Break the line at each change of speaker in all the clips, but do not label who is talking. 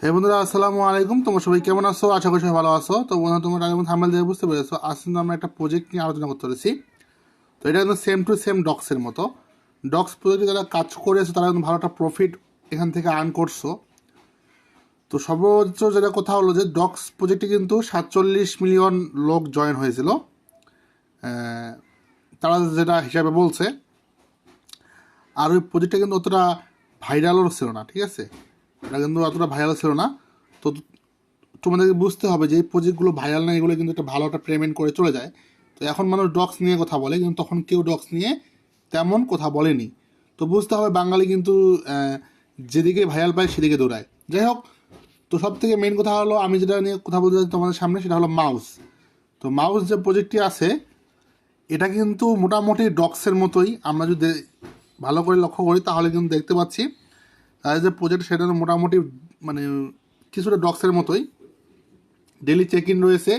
হে বন্ধুরা, আসসালামু আলাইকুম। তোমরা সবাই কেমন আছো? আশা করি সবাই ভালো আছো। তো বন্ধুরা, তোমরা আগে থাম্বনেল দেখে বুঝতে পেরেছো আজ কিন্তু আমরা একটা প্রজেক্ট নিয়ে আলোচনা করতে পেরেছি। তো এটা কিন্তু সেম টু সেম ডক্সের মতো। ডক্স প্রজেক্টে যারা কাজ করেছো তারা কিন্তু ভালো একটা প্রফিট এখান থেকে আর্ন করছো। তো সর্বোচ্চ যেটা কথা হলো যে ডক্স প্রজেক্টে কিন্তু 47 মিলিয়ন লোক জয়েন হয়েছিল, তারা যেটা হিসাবে বলছে। আর ওই প্রজেক্টটা কিন্তু অতটা ভাইরালও ছিল না, ঠিক আছে? এটা কিন্তু অতটা ভাইরাল ছিল না। তো তোমাদেরকে বুঝতে হবে যে এই প্রজেক্টগুলো ভাইরাল না, এগুলো কিন্তু একটা ভালো একটা পেমেন্ট করে চলে যায়। তো এখন মানুষ ডক্স নিয়ে কথা বলে, কিন্তু তখন কেউ ডক্স নিয়ে তেমন কথা বলেনি। তো বুঝতে হবে বাঙালি কিন্তু যেদিকে ভাইরাল পায় সেদিকে দৌড়ায়। যাই হোক, তো সব থেকে মেন কথা হলো আমি যেটা নিয়ে কথা বলতে চাই তোমাদের সামনে, সেটা হলো মাউস। তো মাউস যে প্রজেক্টটি আছে এটা কিন্তু মোটামুটি ডক্সের মতোই। আমরা যদি ভালো করে লক্ষ্য করি তাহলে কিন্তু দেখতে পাচ্ছি তাদের যে প্রজেক্ট সেটা মোটামুটি মানে কিছুটা ডক্সের মতোই। ডেলি চেক ইন রয়েছে,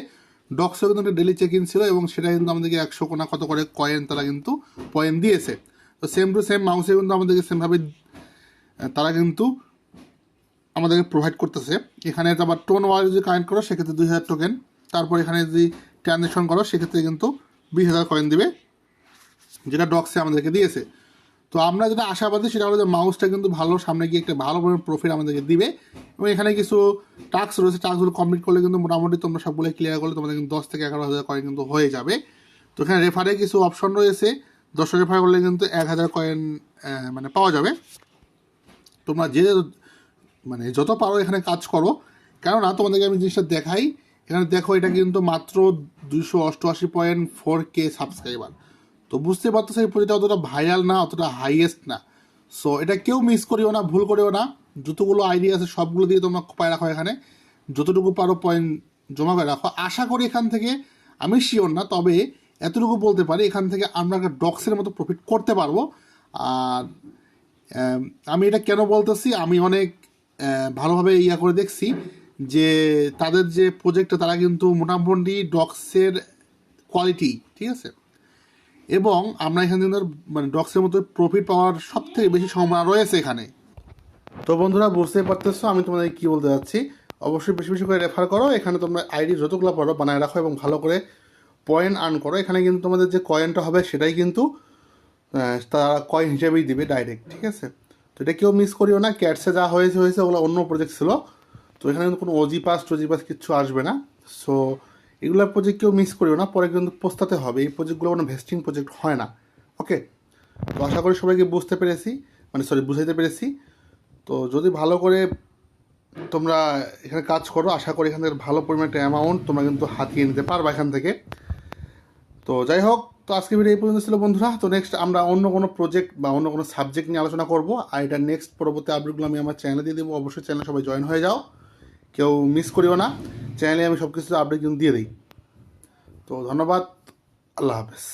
ডক্সও কিন্তু একটা ডেলি চেক ইন ছিল এবং সেটা কিন্তু আমাদেরকে 100 কোনা কত করে কয়েন তারা কিন্তু পয়েন্ট দিয়েছে। তো সেম টু সেম মাউসে কিন্তু আমাদেরকে সেমভাবে তারা কিন্তু আমাদেরকে প্রোভাইড করতেছে। এখানে আবার টোন ওয়াইজ যদি কানেক্ট করো সেক্ষেত্রে 2000 টোকেন, তারপর এখানে যদি ট্রানজ্যাকশন করো সেক্ষেত্রে কিন্তু 20,000 কয়েন দিবে, যেটা ডক্সে আমাদেরকে দিয়েছে। তো আমরা যেটা আশাবাদী সেটা হলো যে মাউসটা কিন্তু ভালো সামনে গিয়ে একটা ভালো পরিমাণ প্রফিট আমাদেরকে দিবে। এবং এখানে কিছু টাস্ক রয়েছে, টাস্কগুলো কমপ্লিট করলে কিন্তু মোটামুটি তোমরা সবগুলো ক্লিয়ার করলে তোমাদের কিন্তু 10 থেকে 11,000 কয়েন কিন্তু হয়ে যাবে। তো এখানে রেফারে কিছু অপশন রয়েছে, 10 রেফার করলে কিন্তু 1,000 কয়েন মানে পাওয়া যাবে। তোমরা যে মানে যত পারো এখানে কাজ করো, কেননা তোমাদেরকে আমি জিনিসটা দেখাই। এখানে দেখো, এটা কিন্তু মাত্র 288.4K সাবস্ক্রাইবার। তো বুঝতে পারতো এই প্রজেক্টটা অতটা ভাইরাল না, অতটা হাইয়েস্ট না। সো এটা কেউ মিস করিও না, ভুল করিও না। যতগুলো আইডিয়া আছে সবগুলো দিয়ে তোমরা পায় রাখো, এখানে যতটুকু পারো পয়েন্ট জমা করে রাখো। আশা করি এখান থেকে, আমি শিওর না, তবে এতটুকু বলতে পারি এখান থেকে আমরা একটা ডক্সের মতো প্রফিট করতে পারবো। আর আমি এটা কেন বলতেছি, আমি অনেক ভালোভাবে করে দেখছি যে তাদের যে প্রজেক্টটা তারা কিন্তু মোটামুটি ডক্সের কোয়ালিটি, ঠিক আছে? এবং আমরা এখানে মানে ডক্সের মতো প্রফিট পাওয়ার সব থেকে বেশি সম্ভাবনা রয়েছে এখানে। তো বন্ধুরা, বুঝতেই পারতেছো আমি তোমাদের কি বলতে যাচ্ছি। অবশ্যই বেশি বেশি করে রেফার করো। এখানে তোমরা আইডি যতগুলো পারো বানায় রাখো এবং ভালো করে পয়েন্ট আর্ন করো। এখানে কিন্তু তোমাদের যে কয়েনটা হবে সেটাই কিন্তু তারা কয়েন হিসেবেই দিবে ডাইরেক্ট, ঠিক আছে? তো এটা কেউ মিস করিও না। ক্যাটসে যা হয়েছে হয়েছে, ওগুলো অন্য প্রজেক্ট ছিল। তো এখানে কিন্তু কোনো টোজি পাস কিচ্ছু আসবে না। সো এগুলোর প্রজেক্ট কেউ মিস করিও না, পরে কিন্তু পস্তাতে হবে। এই প্রজেক্টগুলো কোনো ভেস্টিং প্রজেক্ট হয় না। ওকে, তো আশা করি সবাইকে বুঝতে পেরেছি, মানে বুঝাইতে পেরেছি। তো যদি ভালো করে তোমরা এখানে কাজ করো, আশা করি এখান থেকে ভালো পরিমাণ একটা অ্যামাউন্ট তোমরা কিন্তু হাতিয়ে নিতে পারবা এখান থেকে। তো যাই হোক, তো আজকে ভিডিও এই পর্যন্ত ছিল বন্ধুরা। তো নেক্সট আমরা অন্য কোনো প্রজেক্ট বা অন্য কোনো সাবজেক্ট নিয়ে আলোচনা করবো। আর এটা নেক্সট পরবর্তী আপডেটগুলো আমি আমার চ্যানেলে দিয়ে দেবো। অবশ্যই চ্যানেলে সবাই জয়েন হয়ে যাও, কেউ মিস করিও না। চ্যানেলে আমি সব কিছু আপডেট কিন্তু দিয়ে দিই। তো ধন্যবাদ, আল্লাহ হাফেজ।